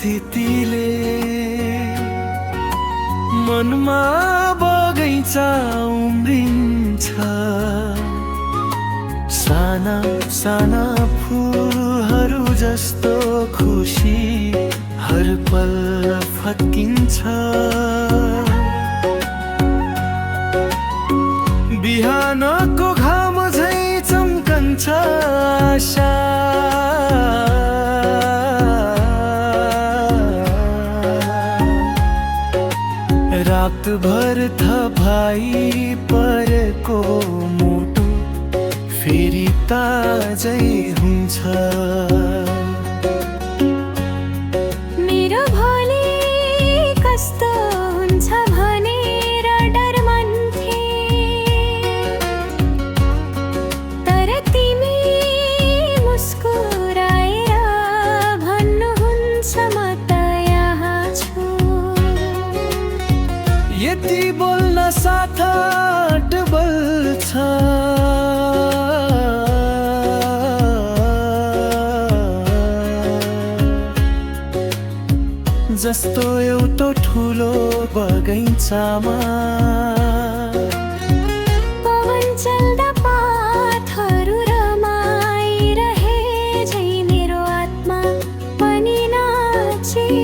स्थितिले मनमा बगैँचा उम्रिन्छ। साना साना फुलहरू जस्तो खुसी हर पल फत्किन्छ। बिहानको घाम झै चम्कन्छ आशा। रातभर थपाई परेको मुटु फेरि ताजै हुन्छ। मेरो भोलि कस्तो हुन्छ भनेर डर मान्थे, तर तिमी मुस्कुराएर भन्नुहुन्छ म त यहाँ छु। यति बोल्न साथ बल्छ। जस्तो एउटा ठुलो बगैँचामा पवन चल्दा पातहरू रमाइरहे झै मेरो आत्मा पनि नाचिरहन्छ।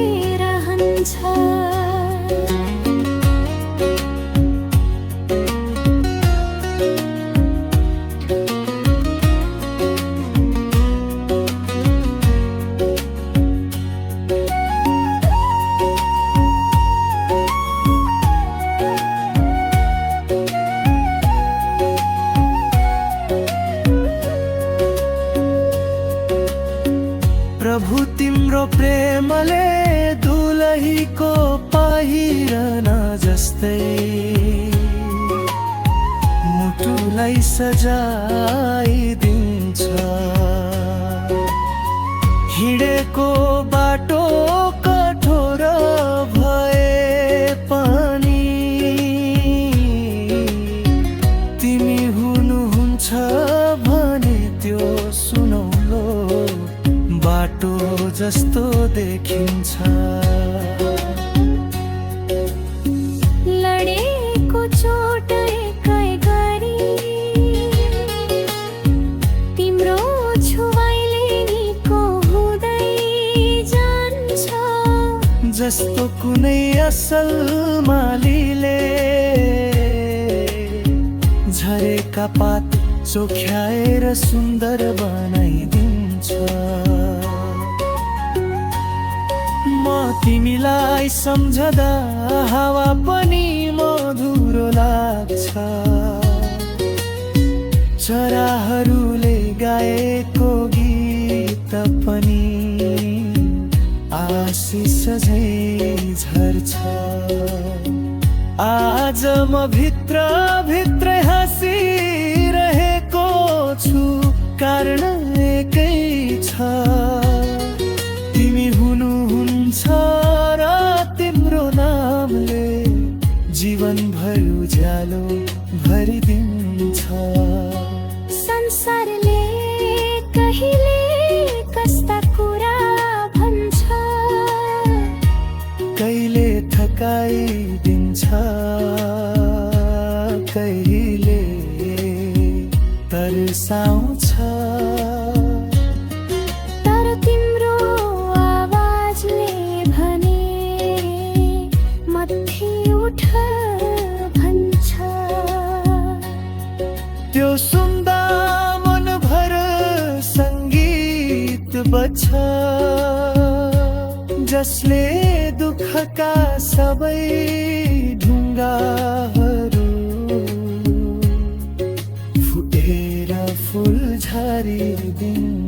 प्रभु तिम्रो प्रेमले दुलहीको पहिरन जस्तै मुटुलाई सजाइदिन्छ। हिँडेको बाटो कठोर भए पनि तिमी हुनुहुन्छ भने त्यो सुनौलो बाटो जस्तो देखिन्छ। लडेको चोट एकै गरी तिम्रो छुवाइले निको हुँदै जान्छ। जस्तो कुनै असल मालीले झरेका पात चोख्याएर सुन्दर बनाइदिन्छ। म तिमीलाई सम्झदा हावा पनि मधुरो लाग्छ। चराहरूले गाएको गीत पनि आशिष झै झर्छ। आज म भित्र भित्रै हाँसिरहेको छु, कारण एकै छ। तिमी हुनुहुन्छ र तिम्रो नामले जीवनभर उज्यालो भरिदिन्छ। संसारले कहिले कस्ता कुरा भन्छ, कहिले थकाइदिन्छ, कहिले तर्साउँछ। तर तिम्रो आवाजले भने मथि उठ भन्छ। त्यो सुन्दा मनभर सङ्गीत बज्छ, जसले दुःखका सबै ढुङ्गाहरू फुटेर फुल झरिदिन्छ।